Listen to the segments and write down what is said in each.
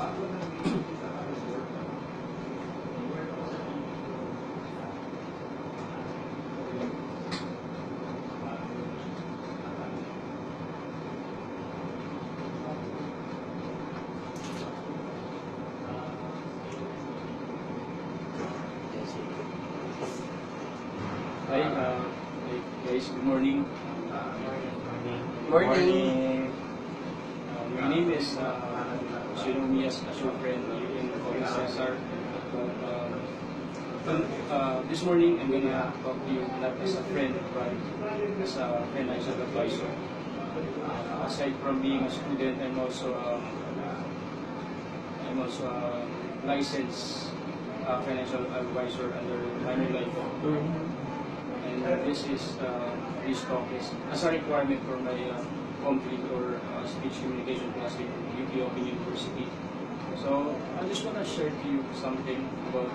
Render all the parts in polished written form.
Hi, guys, good morning. Morning. My name is Shinomiya Ashofren in Colin Cesar. This morning, I'm gonna talk to you not as a friend, but as a financial advisor. Aside from being a student, I'm also a licensed financial advisor under Manulife. And this talk is as a requirement for my complete or speech communication class with UP Open University. So I just want to share to you something about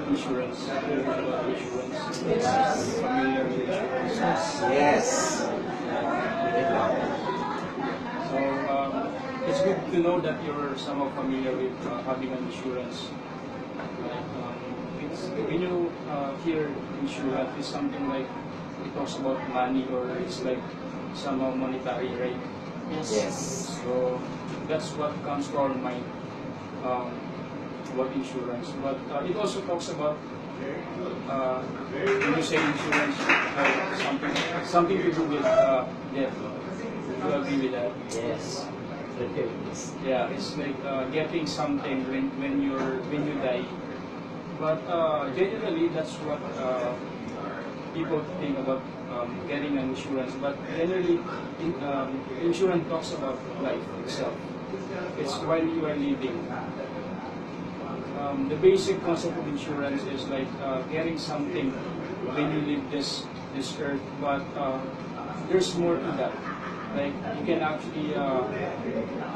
insurance. About insurance. Familiar with insurance. Yes. So it's good to know that you're somehow familiar with having an insurance. When you hear insurance, it's something like it talks about money or it's like somehow monetary, right? Yes. So that's what comes to our mind about insurance. But it also talks about when you say insurance, something to do with death. Do you agree with that? Yes. Yeah, it's like getting something when you die. But generally, that's what people think about getting an insurance. But generally, insurance talks about life itself. It's while you are living. The basic concept of insurance is like getting something when you leave this earth. But there's more to that. Like you can actually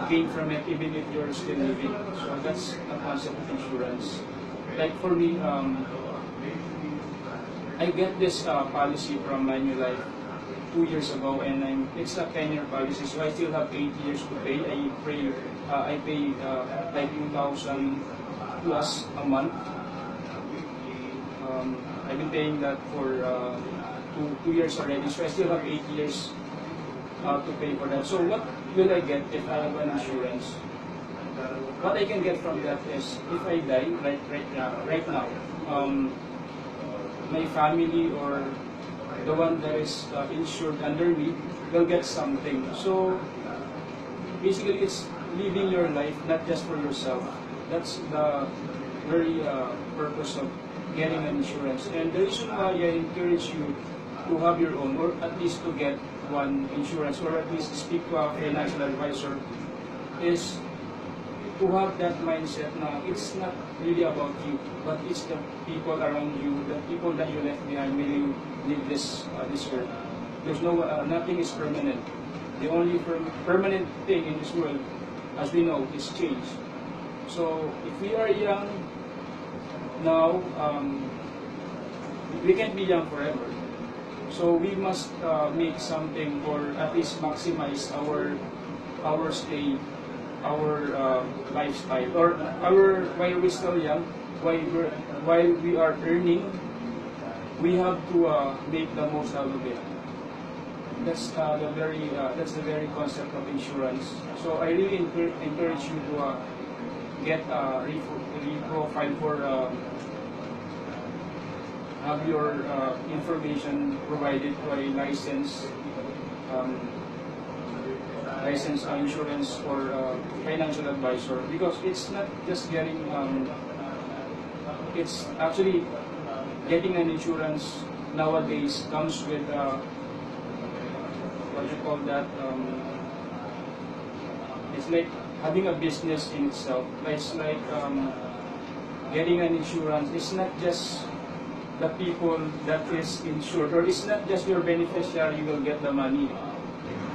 gain from it even if you're still living. So that's the concept of insurance. Like for me, I get this policy from Manulife 2 years ago, and it's a 10-year policy, so I still have 8 years to pay. I pay like 2,000 plus a month. I've been paying that for two years already, so I still have 8 years to pay for that. So what will I get if I have an insurance? What I can get from that is if I die right now, my family or the one that is insured under me will get something. So basically, it's living your life not just for yourself. That's the very purpose of getting an insurance. And the reason why I encourage you to have your own, or at least to get one insurance, or at least speak to a financial advisor, is to have that mindset na it's not really about you, but it's the people around you, the people that you left behind when you leave this earth. There's nothing is permanent. The only permanent thing in this world, as we know, is change. So if we are young now, we can't be young forever. So we must make something, or at least maximize our stay, our lifestyle, or while we're still young, while we are earning, we have to make the most out of it. That's the very concept of insurance. So I really encourage you to get a reprofile for have your information provided to a licensed insurance or financial advisor, because it's not just getting it's actually getting an insurance nowadays comes with what you call that, it's like having a business in itself. It's like getting an insurance. It's not just the people that is insured, or it's not just your beneficiary you will get the money.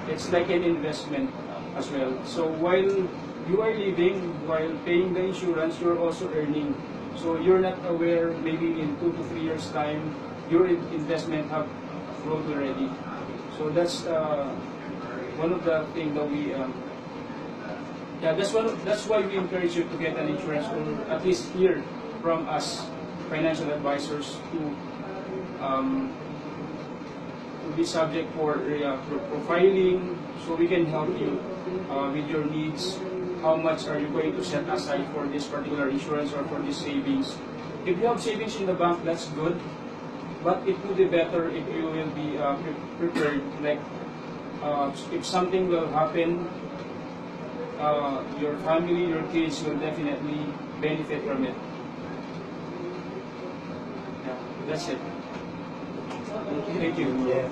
It's like an investment as well. So while you are living, while paying the insurance, you're also earning. So you're not aware, maybe in 2 to 3 years time, your investment have grown already. So that's one of the things that we Yeah, that's why we encourage you to get an insurance, or at least hear from us financial advisors to be subject for profiling, so we can help you with your needs. How much are you going to set aside for this particular insurance or for this savings? If you have savings in the bank, that's good, but it would be better if you will be prepared. Like if something will happen, your family, your kids will definitely benefit from it. Yeah, that's it. Thank you. Yeah.